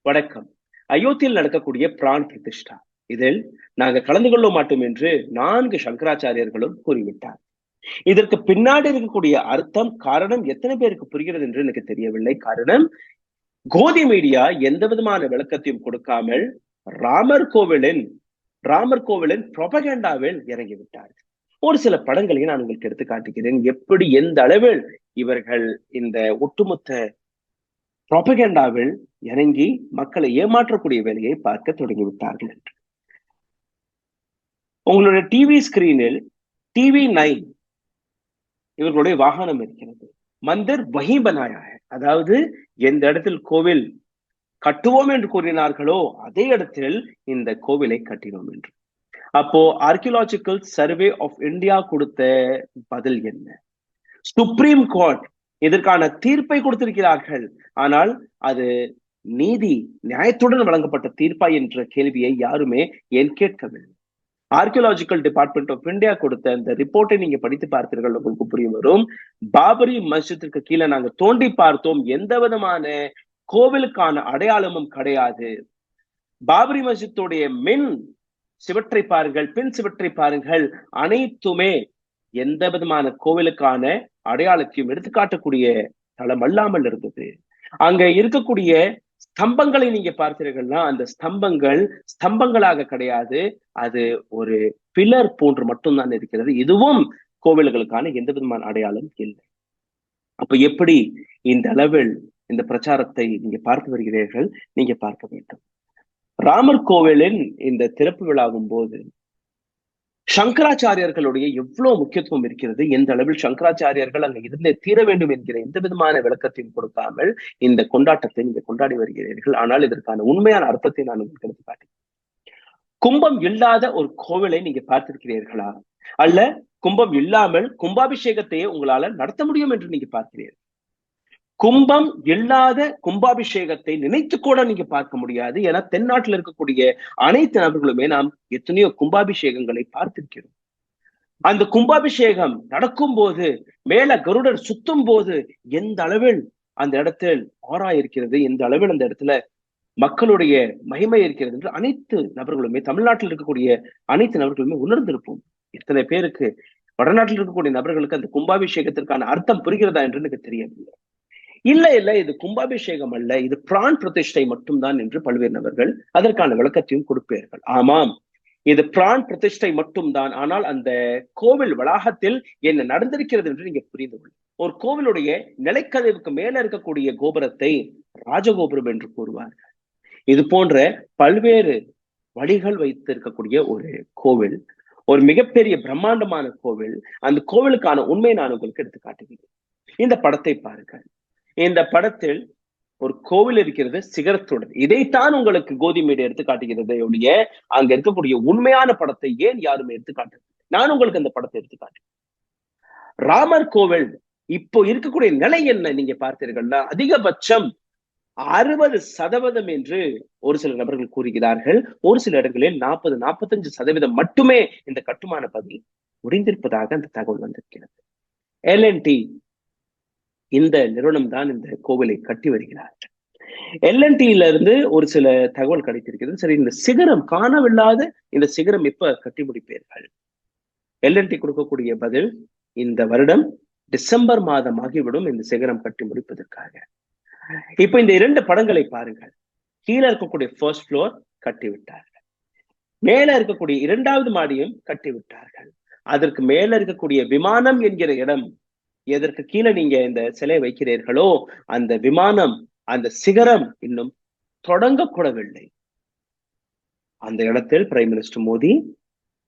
வணக்கம். அயோத்தியில் நடக்கக்கூடிய பிரான் பிரதிஷ்டா இதில் நாங்கள் கலந்து கொள்ள மாட்டோம் என்று 4 சங்கராச்சாரியர்களும் கூறிவிட்டார். இதற்கு பின்னாடி இருக்கக்கூடிய அர்த்தம், காரணம் எத்தனை பேருக்கு புரிகிறது என்று எனக்கு தெரியவில்லை. காரணம், கோதி மீடியா எந்த விதமான விளக்கத்தையும் கொடுக்காமல் ராமர் கோவிலின் ராமர் கோவிலின் புரோபகேண்டாவில் இறங்கிவிட்டார். ஒரு சில படங்களையும் நான் உங்களுக்கு எடுத்து காட்டுகிறேன். எப்படி எந்த அளவில் இவர்கள் இந்த ஒட்டுமொத்த புரோபகேண்டாவில் இறங்கி மக்களை ஏமாற்றக்கூடிய வேலையை பார்க்க தொடங்கிவிட்டார்கள் என்று. உங்களுடைய டிவி ஸ்கிரீனில் TV9 இவர்களுடைய வாகனம் இருக்கிறது. மந்திர் வஹி பனாயா ஹை, அதாவது எந்த இடத்தில் கோவில் கட்டுவோம் என்று கூறினார்களோ அதே இடத்தில் இந்த கோவிலை கட்டினோம் என்று. அப்போ ஆர்கியலாஜிக்கல் சர்வே ஆஃப் இந்தியா கொடுத்த பதில் என்ன? சுப்ரீம் கோர்ட் இதற்கான தீர்ப்பை கொடுத்திருக்கிறார்கள். ஆனால் அது நீதி நியாயத்துடன் வழங்கப்பட்ட தீர்ப்பா என்ற கேள்வியை யாருமே ஏன் கேட்கவில்லை. ஆர்கியலாஜிக்கல் டிபார்ட்மெண்ட் ஆஃப் இந்தியா கொடுத்த அந்த ரிப்போர்ட்டை நீங்க படித்து பார்த்தீர்கள், உங்களுக்கு புரிய வரும். பாபரி மஸ்ஜித்திற்கு கீழே நாங்க தோண்டி பார்த்தோம், எந்த விதமான கோவிலுக்கான அடையாளமும் கிடையாது. பாபரி மஸ்ஜித்துடைய மின் சிவற்றை பாருங்கள், பின் சிவற்றை பாருங்கள், அனைத்துமே எந்த விதமான கோவிலுக்கான அடையாளத்தையும் எடுத்துக்காட்டக்கூடிய தளம் அல்லாமல் இருந்தது. அங்க இருக்கக்கூடிய ஸ்தம்பங்களை நீங்க பார்த்தீர்கள்னா அந்த ஸ்தம்பங்களாக கிடையாது, அது ஒரு பில்லர் போன்று மட்டும்தான் இருக்கிறது. இதுவும் கோவில்களுக்கான எந்த விதமான அடையாளம் இல்லை. அப்ப எப்படி இந்த அளவில் இந்த பிரச்சாரத்தை நீங்க பார்த்து வருகிறீர்கள்? நீங்க பார்க்க வேண்டும். ராமர் கோவிலின் இந்த திறப்பு விழாவும் போது சங்கராச்சாரியர்களுடைய எவ்வளவு முக்கியத்துவம் இருக்கிறது, எந்த அளவில் சங்கராச்சாரியர்கள் அங்க இருந்தே தீர வேண்டும் என்கிற எந்த விதமான விளக்கத்தையும் கொடுக்காமல் இந்த கொண்டாட்டத்தை நீங்க கொண்டாடி வருகிறீர்கள். ஆனால் இதற்கான உண்மையான அர்த்தத்தை நான் உங்களுக்கு எடுத்து காட்டேன். கும்பம் இல்லாத ஒரு கோவிலை நீங்க பார்த்திருக்கிறீர்களா? அல்ல கும்பம் இல்லாமல் கும்பாபிஷேகத்தையே உங்களால நடத்த முடியும் என்று நீங்க பார்க்கிறீர்கள். கும்பம் இல்லாத கும்பாபிஷேகத்தை நினைத்து கூட நீங்க பார்க்க முடியாது. ஏன்னா தென்னாட்டில் இருக்கக்கூடிய அனைத்து நபர்களுமே நாம் எத்தனையோ கும்பாபிஷேகங்களை பார்த்திருக்கிறோம். அந்த கும்பாபிஷேகம் நடக்கும் போது மேல கருடர் சுத்தும் போது எந்த அளவில் அந்த இடத்தில் ஆரா இருக்கிறது, எந்த அளவில் அந்த இடத்துல மக்களுடைய மகிமை இருக்கிறது என்று அனைத்து நபர்களுமே, தமிழ்நாட்டில் இருக்கக்கூடிய அனைத்து நபர்களுமே உணர்ந்திருப்போம். எத்தனை பேருக்கு வடநாட்டில் இருக்கக்கூடிய நபர்களுக்கு அந்த கும்பாபிஷேகத்திற்கான அர்த்தம் புரிகிறதா என்று எனக்கு தெரியவில்லை. இல்ல இது கும்பாபிஷேகம் அல்ல, இது பிரான் பிரதிஷ்டை மட்டும்தான் என்று பல்வேறு நபர்கள் அதற்கான விளக்கத்தையும் கொடுப்பார்கள். ஆமாம், இது பிரான் பிரதிஷ்டை மட்டும்தான். ஆனால் அந்த கோவில் வளாகத்தில் என்ன நடந்திருக்கிறது என்று நீங்க புரிந்து கொள்ளும். ஒரு கோவிலுடைய நிலைக்கதவுக்கு மேல இருக்கக்கூடிய கோபுரத்தை ராஜகோபுரம் என்று கூறுவார்கள். இது போன்ற பல்வேறு வழிகள் வைத்து இருக்கக்கூடிய ஒரு கோவில், ஒரு மிகப்பெரிய பிரம்மாண்டமான கோவில். அந்த கோவிலுக்கான உண்மையை நான் உங்களுக்கு எடுத்து காட்டுகிறேன். இந்த படத்தை பாருங்கள். இந்த படத்தில் ஒரு கோவில் இருக்கிறது சிகரத்துடன். இதைத்தான் உங்களுக்கு கோதி மீடியா எடுத்து காட்டுகிறது ஒழிய அங்க இருக்கக்கூடிய உண்மையான படத்தை ஏன் யாருமே எடுத்து காட்டுறது? நான் உங்களுக்கு அந்த படத்தை எடுத்து காட்டுறேன். ராமர் கோவில் இப்போ இருக்கக்கூடிய நிலை என்ன நீங்க பார்த்தீர்கள்னா, அதிகபட்சம் 60% என்று ஒரு சில நபர்கள் கூறுகிறார்கள். ஒரு சில இடங்களில் 40-45% மட்டுமே இந்த கட்டுமான பணி முடிந்திருப்பதாக அந்த தகவல் வந்திருக்கிறது. L&T இந்த நிறுவனம் தான் இந்த கோவிலை கட்டி வருகிறார்கள். L&Tல இருந்து ஒரு சில தகவல் கிடைத்திருக்கிறது. சரி, இந்த சிகரம் காணவில்லாத இந்த சிகரம் எப்ப கட்டி முடிப்பீர்கள்? L&T கொடுக்கக்கூடிய பதில், இந்த வருடம் டிசம்பர் மாதம் ஆகிவிடும் இந்த சிகரம் கட்டி முடிப்பதற்காக. இப்ப இந்த 2 படங்களை பாருங்கள். கீழே இருக்கக்கூடிய ஃபர்ஸ்ட் ஃப்ளோர் கட்டி விட்டார்கள், மேல இருக்கக்கூடிய 2வது மாடியும் கட்டி விட்டார்கள். அதற்கு மேல இருக்கக்கூடிய விமானம் என்கிற இடம், எதற்கு கீழே நீங்க இந்த சிலை வைக்கிறீர்களோ அந்த விமானம், அந்த சிகரம் இன்னும் தொடங்கக்கூடவில்லை. அந்த இடத்தில் பிரைம் மினிஸ்டர் மோடி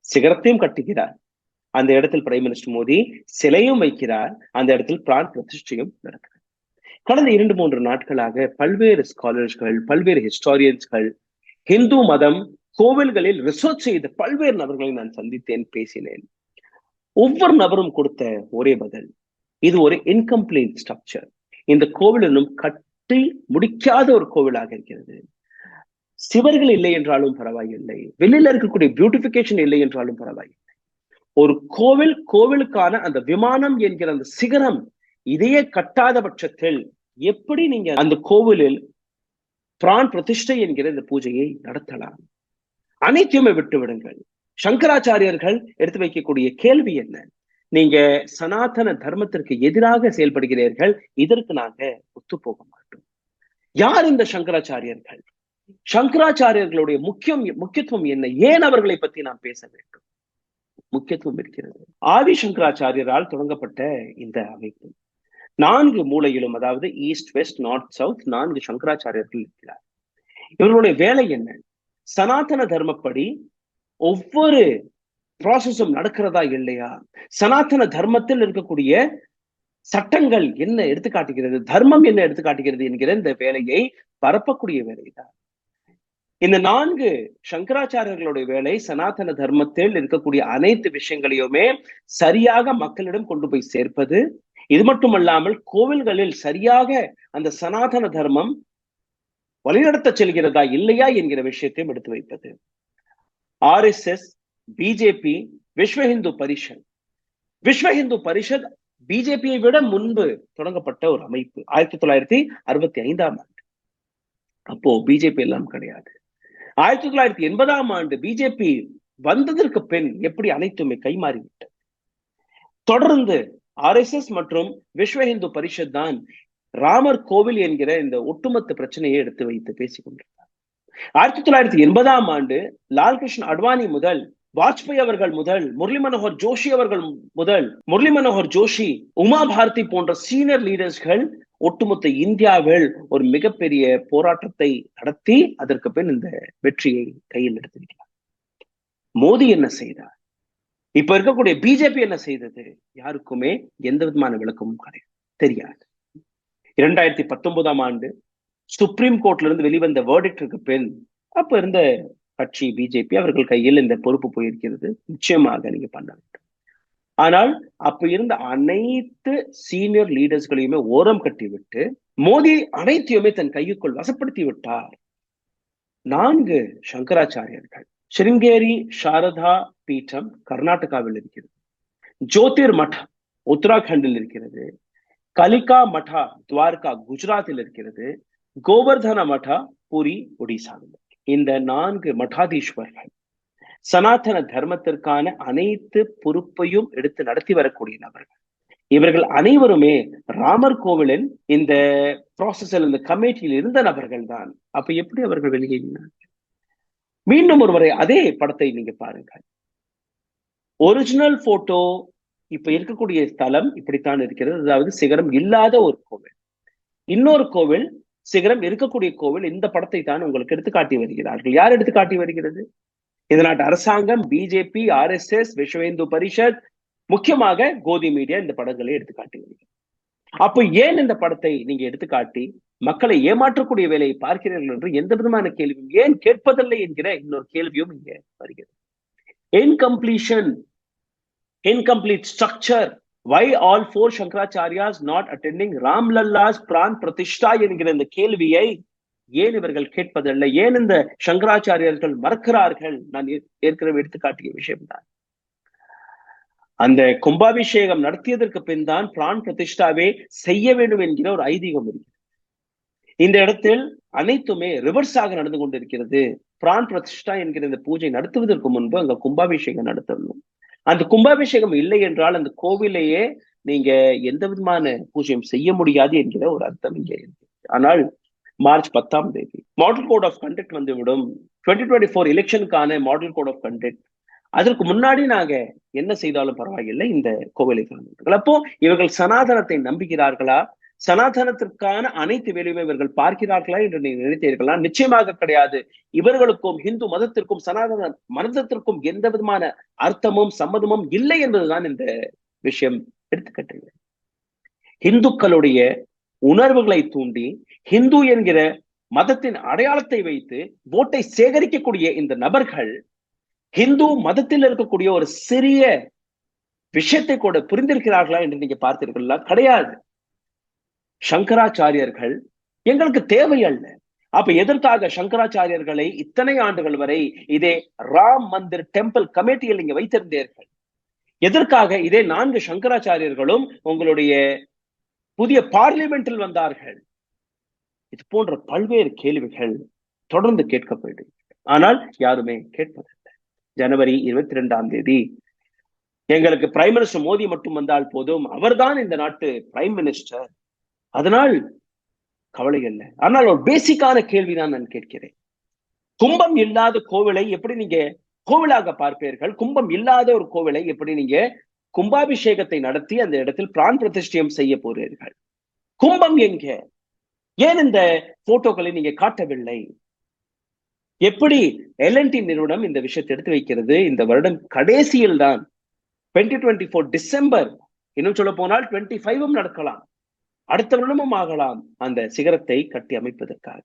சிகரத்தையும் கட்டுகிறார், அந்த இடத்தில் பிரைம் மினிஸ்டர் மோடி சிலையும் வைக்கிறார், அந்த இடத்தில் பிரான் பிரதிஷ்டையும் நடக்கிறது. கடந்த 2-3 நாட்களாக பல்வேறு ஸ்காலர்ஸ்கள், பல்வேறு ஹிஸ்டாரியன்ஸ்கள், ஹிந்து மதம் கோவில்களில் ரிசர்ச் செய்த பல்வேறு நபர்களை நான் சந்தித்தேன், பேசினேன். ஒவ்வொரு நபரும் கொடுத்த ஒரே பதில், இது ஒரு இன்கம்ப்ளீட் ஸ்ட்ரக்சர். இந்த கோவில் இன்னும் கட்டி முடிக்காத ஒரு கோவிலாக இருக்கிறது. சிவர்கள் இல்லை என்றாலும் பரவாயில்லை, வெளியில இருக்கக்கூடிய பியூட்டிபிகேஷன் இல்லை என்றாலும் பரவாயில்லை. ஒரு கோவிலுக்கான அந்த விமானம் என்கிற அந்த சிகரம் இதையே கட்டாத பட்சத்தில் எப்படி நீங்க அந்த கோவிலில் பிரான் பிரதிஷ்டை என்கிற இந்த பூஜையை நடத்தலாம். அனைத்தையுமே விட்டு விடுங்கள். சங்கராச்சாரியர்கள் எடுத்து வைக்கக்கூடிய கேள்வி என்ன? நீங்க சனாதன தர்மத்திற்கு எதிராக செயல்படுகிறீர்கள், இதற்கு நாங்க ஒத்து போக மாட்டோம். யார் இந்த சங்கராச்சாரியர்கள்? சங்கராச்சாரியர்களுடைய முக்கியத்துவம் என்ன? ஏன் அவர்களை பத்தி நாம் பேச வேண்டும்? முக்கியத்துவம் இருக்கிறது. ஆதி சங்கராச்சாரியரால் தொடங்கப்பட்ட இந்த அமைப்பு 4 மூலையிலும், அதாவது ஈஸ்ட், வெஸ்ட், நார்த், சவுத் 4 சங்கராச்சாரியர்கள் இருக்கிறார். இவர்களுடைய வேலை என்ன? சனாதன தர்மப்படி ஒவ்வொரு ப்ராசஸும் நடக்கிறதா இல்லையா, சனாதன தர்மத்தில் இருக்கக்கூடிய சட்டங்கள் என்ன எடுத்துக்காட்டுகிறது, தர்மம் என்ன எடுத்துக்காட்டுகிறது என்கிற இந்த வேலையை பரப்பக்கூடிய வேலைதான். இந்த 4 சங்கராச்சாரியர்களுடைய வேலை சனாதன தர்மத்தில் இருக்கக்கூடிய அனைத்து விஷயங்களையுமே சரியாக மக்களிடம் கொண்டு போய் சேர்ப்பது. இது மட்டுமல்லாமல் கோவில்களில் சரியாக அந்த சனாதன தர்மம் வழிநடத்த செல்கிறதா இல்லையா என்கிற விஷயத்தையும் எடுத்து வைப்பது. RSS, BJP, Vishwa Hindu Parishad. விஸ்வ இந்து பரிஷத் பிஜேபியை விட முன்பு தொடங்கப்பட்ட ஒரு அமைப்பு 1965ஆம் ஆண்டு. அப்போ பிஜேபி எல்லாம் கிடையாது. 1980ஆம் ஆண்டு பிஜேபி வந்ததற்கு பின் எப்படி அனைத்துமே கைமாறிவிட்டது. தொடர்ந்து ஆர்எஸ்எஸ் மற்றும் விஸ்வ இந்து பரிஷத் தான் ராமர் கோவில் என்கிற இந்த ஒட்டுமொத்த பிரச்சனையை எடுத்து வைத்து பேசிக் கொண்டிருந்தார். 1980ஆம் ஆண்டு லால்கிருஷ்ண அத்வானி முதல், வாஜ்பாய் அவர்கள் முதல், முரளி மனோகர் ஜோஷி அவர்கள் முதல், முரளி மனோகர் ஜோஷி, உமா பாரதி போன்ற சீனியர் லீடர்ஸ்கள் ஒட்டுமொத்த இந்தியாவில் ஒரு மிகப்பெரிய போராட்டத்தை நடத்தி அதற்கு பின் இந்த வெற்றியை கையில் எடுத்திருக்கிறார். மோடி என்ன செய்தார்? இப்ப இருக்கக்கூடிய பிஜேபி என்ன செய்தது? யாருக்குமே எந்த விதமான விளக்கமும் கிடையாது, தெரியாது. 2019ஆம் ஆண்டு சுப்ரீம் கோர்ட்ல இருந்து வெளிவந்த வேர்டிக்டுக்கு பின் அப்ப இருந்த கட்சி பிஜேபி அவர்கள் கையில் இந்த பொறுப்பு போயிருக்கிறது. நிச்சயமாக நீங்க பண்ண வேண்டும். ஆனால் அப்ப இருந்த அனைத்து சீனியர் லீடர்ஸ்களையுமே ஓரம் கட்டி விட்டு மோடி அனைத்தையுமே தன் கையுக்குள் வசப்படுத்தி விட்டார். 4 சங்கராச்சாரியர்கள். ஸ்ருங்கேரி சாரதா பீட்டம் கர்நாடகாவில் இருக்கிறது. ஜோதிர் மடம் உத்தராகண்டில் இருக்கிறது. கலிகா மடா துவாரகா குஜராத்தில் இருக்கிறது. கோவர்தன மடா புரி ஒடிசாவில். இந்த 4 மடாதீஸ்வர்கள் சனாதன தர்மத்திற்கான அனைத்து பொறுப்பையும் எடுத்து நடத்தி வரக்கூடிய நபர்கள். இவர்கள் அனைவருமே ராமர் கோவிலின் இந்த ப்ராசஸில், இந்த கமிட்டியில் இருந்த நபர்கள் தான். அப்ப எப்படி அவர்கள் வெளியேறினார்? மீண்டும் ஒருமுறை அதே படத்தை நீங்க பாருங்க. ஒரிஜினல் போட்டோ இப்ப இருக்கக்கூடிய ஸ்தலம் இப்படித்தான் இருக்கிறது. அதாவது சிகரம் இல்லாத ஒரு கோவில். இன்னொரு கோவில் சிகரம் இருக்கக்கூடிய கோவில். இந்த படத்தை தான் உங்களுக்கு எடுத்து காட்டி வருகிறார்கள். யார் எடுத்து காட்டி வருகிறது? இந்த நாட்டு அரசாங்கம், பிஜேபி, ஆர்எஸ்எஸ், விஸ்வ இந்து பரிஷத், முக்கியமாக கோதி மீடியா இந்த படங்களை எடுத்து காட்டி வருகிறது. அப்ப ஏன் இந்த படத்தை நீங்க எடுத்துக்காட்டி மக்களை ஏமாற்றக்கூடிய வேலையை பார்க்கிறீர்கள் என்று எந்த விதமான கேள்வியும் ஏன் கேட்பதில்லை என்கிற இன்னொரு கேள்வியும் இங்க வருகிறது. Incomplete structure. Why all 4 Shankaracharyas not attending Ram Lalla's Pran Pratishtha என்கிற இந்த கேள்வியை ஏன் இவர்கள் கேட்பதில்லை? ஏன் இந்த சங்கராச்சாரியர்கள் மறக்கிறார்கள்? நான் ஏற்கனவே எடுத்து காட்டிய விஷயம்தான். அந்த கும்பாபிஷேகம் நடத்தியதற்கு பின் தான் பிரான் பிரதிஷ்டாவே செய்ய வேண்டும் என்கிற ஒரு ஐதீகம் இருக்கிறது. இந்த இடத்தில் அனைத்துமே ரிவர்ஸாக நடந்து கொண்டிருக்கிறது. பிரான் பிரதிஷ்டா என்கிற இந்த பூஜை நடத்துவதற்கு முன்பு அங்க கும்பாபிஷேகம் நடத்தணும். அந்த கும்பாபிஷேகம் இல்லை என்றால் அந்த கோவிலையே நீங்க எந்த விதமான பூஜையும் செய்ய முடியாது என்கிற ஒரு அர்த்தம் இங்கே இருக்கு. ஆனால் மார்ச் 10ஆம் தேதி மாடல் கோட் ஆஃப் கண்டக்ட் வந்துவிடும். 2024 எலெக்ஷனுக்கான மாடல் கோட் ஆஃப் கண்டக்ட். அதற்கு முன்னாடி நாங்க என்ன செய்தாலும் பரவாயில்லை, இந்த கோவிலை காண்பார்கள். அப்போ இவர்கள் சனாதனத்தை நம்புகிறார்களா? சனாதனத்திற்கான அனைத்து வேலையுமே இவர்கள் பார்க்கிறார்களா என்று நீங்க நினைத்தீர்களா? நிச்சயமாக கிடையாது. இவர்களுக்கும் இந்து மதத்திற்கும் சனாதன மதத்திற்கும் எந்த விதமான அர்த்தமும் சம்மதமும் இல்லை என்பதுதான் இந்த விஷயம் எடுத்துக்கட்டுங்க. இந்துக்களுடைய உணர்வுகளை தூண்டி ஹிந்து என்கிற மதத்தின் அடையாளத்தை வைத்து ஓட்டை சேகரிக்கக்கூடிய இந்த நபர்கள் ஹிந்து மதத்தில் இருக்கக்கூடிய ஒரு சிறிய விஷயத்தை கூட புரிந்திருக்கிறார்களா என்று நீங்க பார்த்தீர்களா? கிடையாது. சங்கராச்சாரியர்கள் எங்களுக்கு தேவை அல்ல. அப்ப எதற்காக சங்கராச்சாரியர்களை இத்தனை ஆண்டுகள் வரை இதே ராம் மந்திர் டெம்பிள் கமிட்டியில் நீங்க வைத்திருந்தீர்கள்? எதற்காக இதே 4 சங்கராச்சாரியர்களும் உங்களுடைய புதிய பார்லிமெண்டில் வந்தார்கள்? இது போன்ற பல்வேறு கேள்விகள் தொடர்ந்து கேட்கப்படும். ஆனால் யாருமே கேட்பதில்லை. ஜனவரி 22ஆம் தேதி எங்களுக்கு பிரைம் மினிஸ்டர் மோடி மட்டும் வந்தால் போதும், அவர்தான் இந்த நாட்டு பிரைம் மினிஸ்டர், அதனால் கவலை இல்லை. ஆனால் ஒரு பேசிக்கான கேள்விதான் நான் கேட்கிறேன். கும்பம் இல்லாத கோவிலை எப்படி நீங்க கோவிலாக பார்ப்பீர்கள்? கும்பம் இல்லாத ஒரு கோவிலை எப்படி நீங்க கும்பாபிஷேகத்தை நடத்தி அந்த இடத்தில் பிரான் பிரதிஷ்டியம் செய்ய போறீர்கள்? கும்பம் எங்க? ஏன் இந்த போட்டோக்களை நீங்க காட்டவில்லை? எப்படி எல்என்டி நிறுவனம் இந்த விஷயத்தை எடுத்து வைக்கிறது? இந்த வருடம் கடைசியில் தான் 2024 டிசம்பர், இன்னும் சொல்ல போனால் 25 நடக்கலாம், அடுத்த வருடமும் ஆகலாம், அந்த சிகரத்தை கட்டி அமைப்பதற்காக.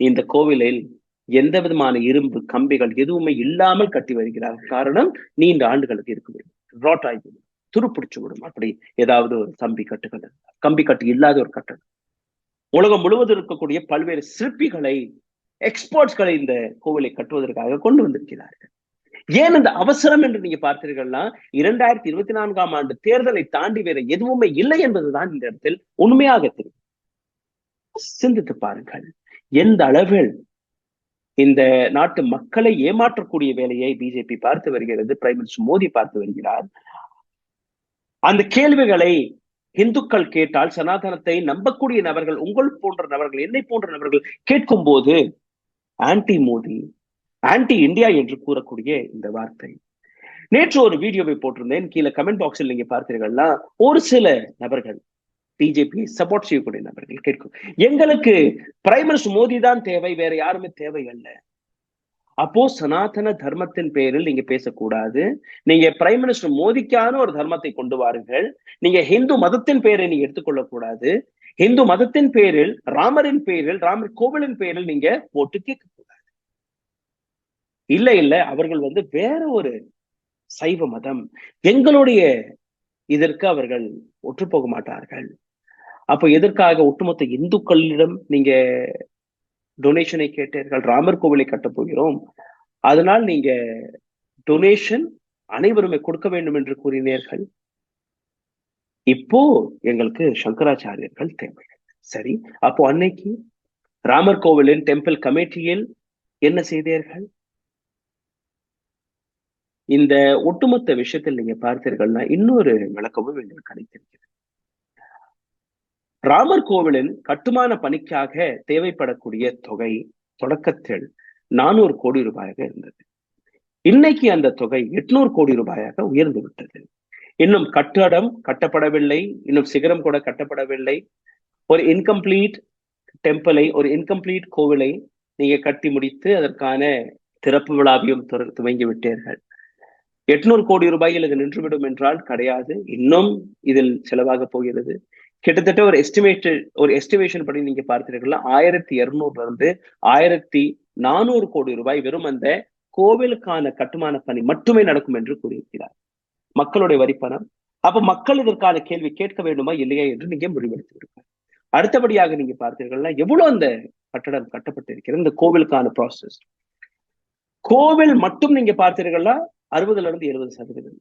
இந்த கோவிலில் எந்த விதமான இரும்பு கம்பிகள் எதுவுமே இல்லாமல் கட்டி வருகிறார். காரணம், நீண்ட ஆண்டுகளுக்கு இருக்கும், ராட் ஆகிவிடும், துருப்பிடிச்சு விடும். அப்படி ஏதாவது ஒரு கம்பி கட்டு இல்லாத ஒரு கட்டடம். உலகம் முழுவதும் இருக்கக்கூடிய பல்வேறு சிற்பிகளை, எக்ஸ்பர்ட்ஸ்களை இந்த கோவிலை கட்டுவதற்காக கொண்டு வந்திருக்கிறார்கள். ஏன் இந்த அவசரம் என்று நீங்க பார்த்தீர்கள்னா, 2024ஆம் ஆண்டு தேர்தலை தாண்டி வேற எதுவுமே இல்லை என்பதுதான் இந்த இடத்தில் உண்மையாக தெரியும். சிந்தித்து பாருங்கள், எந்த அளவில் இந்த நாட்டு மக்களை ஏமாற்றக்கூடிய வேலையை பிஜேபி பார்த்து வருகிறது, பிரைம் மினிஸ்டர் மோடி பார்த்து வருகிறார். அந்த கேள்விகளை இந்துக்கள் கேட்டால், சனாதனத்தை நம்பக்கூடிய நபர்கள், உங்கள் போன்ற நபர்கள், என்னை போன்ற நபர்கள் கேட்கும் போது ஆன்டி மோடி, ஆன்டி இந்தியா என்று கூறக்கூடிய இந்த வார்த்தை. நேற்று ஒரு வீடியோவை போட்டிருந்தேன், கீழே கமெண்ட் பாக்ஸில் நீங்க பார்த்தீர்கள்னா ஒரு சில நபர்கள், பிஜேபி சப்போர்ட் செய்யக்கூடிய நபர்கள் கேட்கும், எங்களுக்கு பிரைம் மினிஸ்டர் மோடி தான் தேவை, வேற யாருமே தேவை அல்ல. அப்போ சனாதன தர்மத்தின் பெயரில் நீங்க பேசக்கூடாது. நீங்க பிரைம் மினிஸ்டர் மோடிக்கான ஒரு தர்மத்தை கொண்டு வாருங்கள். நீங்க ஹிந்து மதத்தின் பெயரை நீங்க எடுத்துக்கொள்ளக்கூடாது. ஹிந்து மதத்தின் பெயரில், ராமரின் பெயரில், ராமர் கோவிலின் பெயரில் நீங்க போட்டு கேட்கக்கூடாது. இல்ல அவர்கள் வேற ஒரு சைவ மதம், எங்களுடைய இதற்கு அவர்கள் ஒற்றுப்போக மாட்டார்கள். அப்ப எதற்காக ஒட்டுமொத்த இந்துக்களிடம் நீங்க டொனேஷனை கேட்டீர்கள்? ராமர் கோவிலை கட்டப் போகிறோம், அதனால் நீங்க டொனேஷன் அனைவருமே கொடுக்க வேண்டும் என்று கூறினீர்கள். இப்போ எங்களுக்கு சங்கராச்சாரியர்கள் தேவை. சரி, அப்போ அன்னைக்கு ராமர் கோவிலின் டெம்பிள் கமிட்டியில் என்ன செய்தீர்கள்? இந்த ஒட்டுமொத்த விஷயத்தில் நீங்க பார்த்தீர்கள்னா இன்னொரு விளக்கமும் எங்களுக்கு கிடைத்திருக்கிறது. ராமர் கோவிலின் கட்டுமான பணிக்காக தேவைப்படக்கூடிய தொகை தொடக்கத்தில் 400 கோடி ரூபாயாக இருந்தது. இன்னைக்கு அந்த தொகை 800 கோடி ரூபாயாக உயர்ந்து விட்டது. இன்னும் கட்டடம் கட்டப்படவில்லை, இன்னும் சிகரம் கூட கட்டப்படவில்லை. ஒரு இன்கம்ப்ளீட் டெம்பிளை, ஒரு இன்கம்ப்ளீட் கோவிலை நீங்க கட்டி முடித்து அதற்கான திறப்பு விழாவையும் துவங்கி விட்டீர்கள். 800 கோடி ரூபாயில் இது நின்றுவிடும் என்றால் கிடையாது, இன்னும் இதில் செலவாக போகிறது. கிட்டத்தட்ட ஒரு எஸ்டிமேஷன் படி நீங்க பார்த்தீர்கள்னா 1200 இருந்து 1400 கோடி ரூபாய் வெறும் அந்த கோவிலுக்கான கட்டுமான பணி மட்டுமே நடக்கும் என்று கூறியிருக்கிறார். மக்களுடைய வரிப்பணம். அப்ப மக்கள் இதற்கான கேள்வி கேட்க வேண்டுமா இல்லையா என்று நீங்க முடிவெடுத்து விடுங்க. அடுத்தபடியாக நீங்க பார்த்தீர்கள்னா எவ்வளவு அந்த கட்டடம் கட்டப்பட்டிருக்கிறது, இந்த கோவிலுக்கான ப்ராசஸ். கோவில் மட்டும் நீங்க பார்த்தீர்கள்னா 60 இருந்து 70%.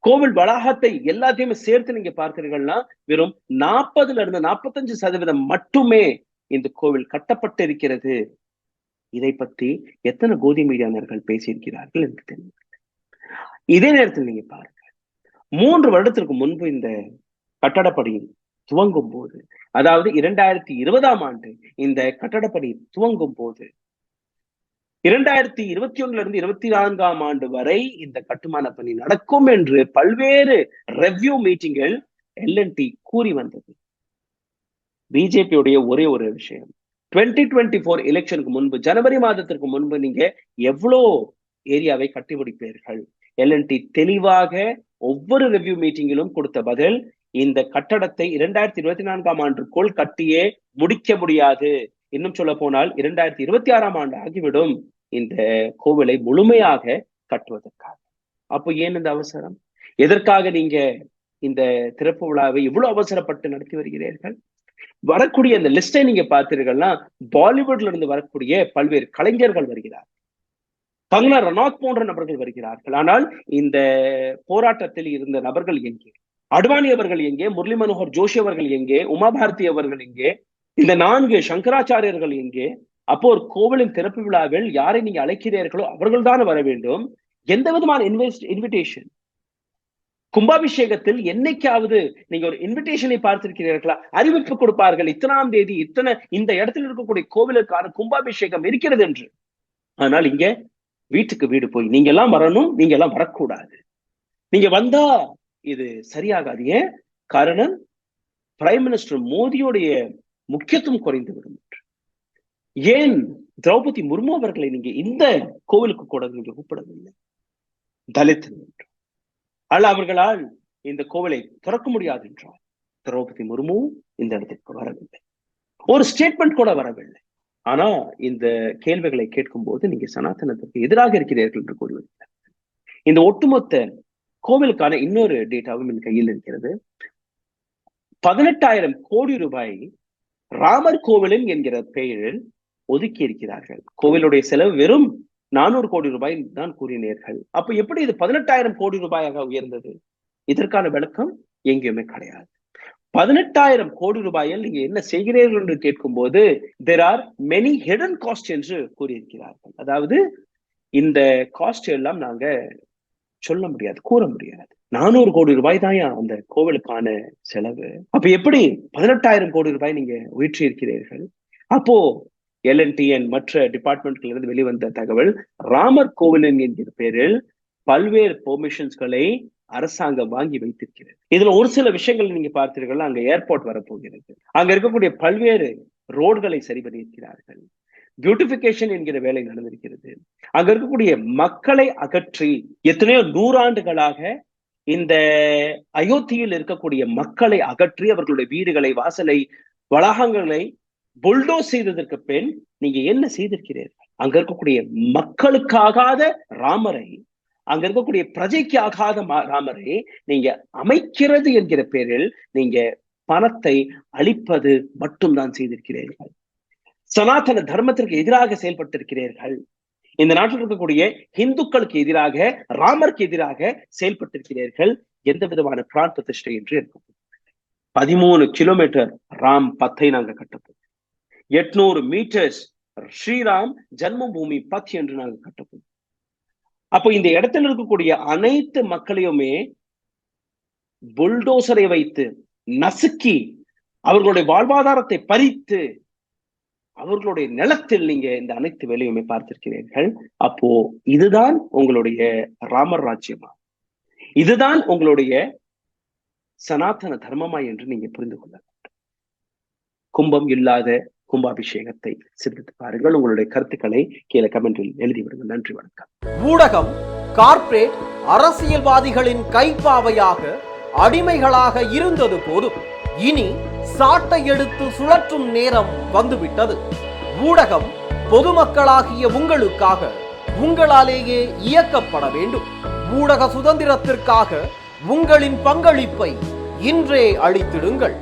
கோவில் வளாகத்தை எல்லாத்தையுமே சேர்த்து நீங்க பார்த்தீர்கள்னா வெறும் 40 இருந்து 45% மட்டுமே இந்த கோவில் கட்டப்பட்டிருக்கிறது. இதை பத்தி எத்தனை கோதி மீடியானர்கள் பேசியிருக்கிறார்கள் எனக்கு தெரியும். இதே நேரத்தில் நீங்க பாருங்க, 3 வருடத்திற்கு முன்பு இந்த கட்டடப்பணி துவங்கும் போது, அதாவது 2020ஆம் ஆண்டு இந்த கட்டடப்பணி துவங்கும் போது 2021 இருந்து 24ஆம் ஆண்டு வரை இந்த கட்டுமான பணி நடக்கும் என்று பல்வேறு ரெவ்யூ மீட்டிங்கள் எல்என்டி கூறி வந்தது. பிஜேபியுடைய ஒரே ஒரு விஷயம், 2024 எலெக்ஷனுக்கு முன்பு, ஜனவரி மாதத்திற்கு முன்பு நீங்க எவ்வளோ ஏரியாவை கட்டி முடிப்பீர்கள்? எல்என்டி தெளிவாக ஒவ்வொரு ரெவ்யூ மீட்டிங்கிலும் கொடுத்த பதில், இந்த கட்டடத்தை 2024ஆம் ஆண்டுக்குள் கட்டியே முடிக்க முடியாது. இன்னும் சொல்ல போனால் 2026ஆம் ஆண்டு ஆகிவிடும் இந்த கோவிலை முழுமையாக கட்டுவதற்காக. அப்போ ஏன் இந்த அவசரம்? எதற்காக நீங்க இந்த திறப்பு விழாவை இவ்வளவு அவசரப்பட்டு நடத்தி வருகிறீர்கள்? வரக்கூடிய அந்த லிஸ்டை நீங்க பார்த்தீர்கள்னா பாலிவுட்ல இருந்து வரக்கூடிய பல்வேறு கலைஞர்கள் வருகிறார், கங்கனா ரனாத் போன்ற நபர்கள் வருகிறார்கள். ஆனால் இந்த போராட்டத்தில் இருந்த நபர்கள் எங்கே? அத்வானி அவர்கள் எங்கே? முரளி மனோகர் ஜோஷி அவர்கள் எங்கே? உமா பாரதி அவர்கள் எங்கே? இந்த 4 சங்கராச்சாரியர்கள் இங்கே. அப்போ ஒரு கோவிலின் திறப்பு விழாவில் யாரை நீங்க அழைக்கிறீர்களோ அவர்கள் தான் வர வேண்டும். எந்த விதமான இன்விடேஷன்? கும்பாபிஷேகத்தில் என்னைக்காவது நீங்க ஒரு இன்விடேஷனை பார்த்திருக்கிறீர்களா? அறிவிப்பு கொடுப்பார்கள், இத்தனாம் தேதி இந்த இடத்தில் இருக்கக்கூடிய கோவிலுக்கான கும்பாபிஷேகம் இருக்கிறது என்று. ஆனால் இங்க வீட்டுக்கு வீடு போய் நீங்க எல்லாம் வரணும், நீங்க எல்லாம் வரக்கூடாது, நீங்க வந்தா இது சரியாகாது. ஏன் காரணம்? பிரைம் மினிஸ்டர் மோடியோடைய முக்கியத்துவம் குறைந்து விடும் என்று. ஏன் திரௌபதி முர்மு அவர்களை நீங்க இந்த கோவிலுக்கு கூட நீங்க கூப்பிடவில்லை? தலித் என்று அவர்களால் இந்த கோவிலை திறக்க முடியாது என்றால் திரௌபதி முர்மு இந்த இடத்திற்கு வரவில்லை, ஒரு ஸ்டேட்மெண்ட் கூட வரவில்லை. ஆனா இந்த கேள்விகளை கேட்கும் போது நீங்க சனாதனத்திற்கு எதிராக இருக்கிறீர்கள் என்று கூறுவீர்கள். இந்த ஒட்டுமொத்த கோவிலுக்கான இன்னொரு டேட்டாவும் என் கையில் இருக்கிறது. 18,000 கோடி ரூபாய் ராமர் கோவிலின் என்கிற பெயரில் ஒதுக்கி இருக்கிறார்கள். கோவிலுடைய செலவு வெறும் 400 கோடி ரூபாய் தான் கூறினீர்கள். அப்ப எப்படி இது 18,000 கோடி ரூபாயாக உயர்ந்தது? இதற்கான விளக்கம் எங்கேயுமே கிடையாது. 18,000 கோடி ரூபாயில் நீங்க என்ன செய்கிறீர்கள் என்று கேட்கும் போது there are many hidden costs என்று கூறியிருக்கிறார்கள். அதாவது இந்த காஸ்ட் எல்லாம் நாங்க சொல்ல முடியாது, கூற முடியாது. 400 கோடி ரூபாய் தான் அந்த கோவிலுக்கான செலவு. அப்ப எப்படி 18,000 கோடி ரூபாய் நீங்க உயர்த்தி இருக்கிறீர்கள்? அப்போ LNTN மற்ற டிபார்ட்மெண்ட்ல இருந்து வெளிவந்த தகவல், ராமர் கோவிலின் என்கிற பேரில் பல்வேறு பெர்மிஷன்ஸ்களை அரசாங்கம் வாங்கி வைத்திருக்கிறது. இதுல ஒரு சில விஷயங்கள் நீங்க பார்த்தீர்கள். அங்க ஏர்போர்ட் வரப்போகிறது, அங்க இருக்கக்கூடிய பல்வேறு ரோடுகளை சரி பண்ணியிருக்கிறார்கள், பியூட்டிபிகேஷன் என்கிற வேலை நடந்திருக்கிறது. அங்க இருக்கக்கூடிய மக்களை அகற்றி, எத்தனையோ 100 ஆண்டுகளாக இந்த அயோத்தியில் இருக்கக்கூடிய மக்களை அகற்றி அவர்களுடைய வீடுகளை, வாசலை, வளாகங்களை புல்டோஸ் செய்ததற்கு பின் நீங்க என்ன செய்திருக்கிறீர்கள்? அங்க இருக்கக்கூடிய மக்களுக்காகாத ராமரை, அங்க இருக்கக்கூடிய பிரஜைக்கு ஆகாத ராமரை நீங்க அமைக்கிறது என்கிற பேரில் நீங்க பணத்தை அளிப்பது மட்டும்தான் செய்திருக்கிறீர்கள். சனாதன தர்மத்திற்கு எதிராக செயல்பட்டிருக்கிறீர்கள். இந்த நாட்டில் இருக்கக்கூடிய இந்துக்களுக்கு எதிராக, ராமருக்கு எதிராக செயல்பட்டிருக்கிறீர்கள். எந்த விதமான பிரான் பிரதிஷ்டை என்று இருக்கும். 13 கிலோமீட்டர் ராம் பத்தை நாங்க கட்டப்போம். 800 மீட்டர்ஸ் ஸ்ரீராம் ஜன்மபூமி பத் என்று நாங்கள் கட்டப்போம். அப்போ இந்த இடத்தில் இருக்கக்கூடிய அனைத்து மக்களையுமே புல்டோசரை வைத்து நசுக்கி அவர்களுடைய வாழ்வாதாரத்தை பறித்து அவர்களுடைய நிலத்தில் நீங்க இந்த அனைத்து வேலையுமே பார்த்திருக்கிறீர்கள். அப்போ இதுதான் உங்களுடைய ராமர் ராஜ்யமா? இதுதான் உங்களுடைய சனாதன தர்மமா என்று நீங்க புரிந்து கொள்ள வேண்டும். கும்பம் இல்லாத கும்பாபிஷேகத்தை சிந்தித்து பாருங்கள். உங்களுடைய கருத்துக்களை கீழே கமெண்டில் எழுதி விடுங்கள். நன்றி, வணக்கம். ஊடகம் கார்ப்பரேட் அரசியல்வாதிகளின் கைப்பாவையாக, அடிமைகளாக இருந்தது போதும். இனி சாட்டை எடுத்து சுழற்றும் நேரம் வந்துவிட்டது. ஊடகம் பொதுமக்களாகிய உங்களுக்காக, உங்களாலேயே இயக்கப்பட வேண்டும். ஊடக சுதந்திரத்திற்காக உங்களின் பங்களிப்பை இன்றே அளித்திடுங்கள்.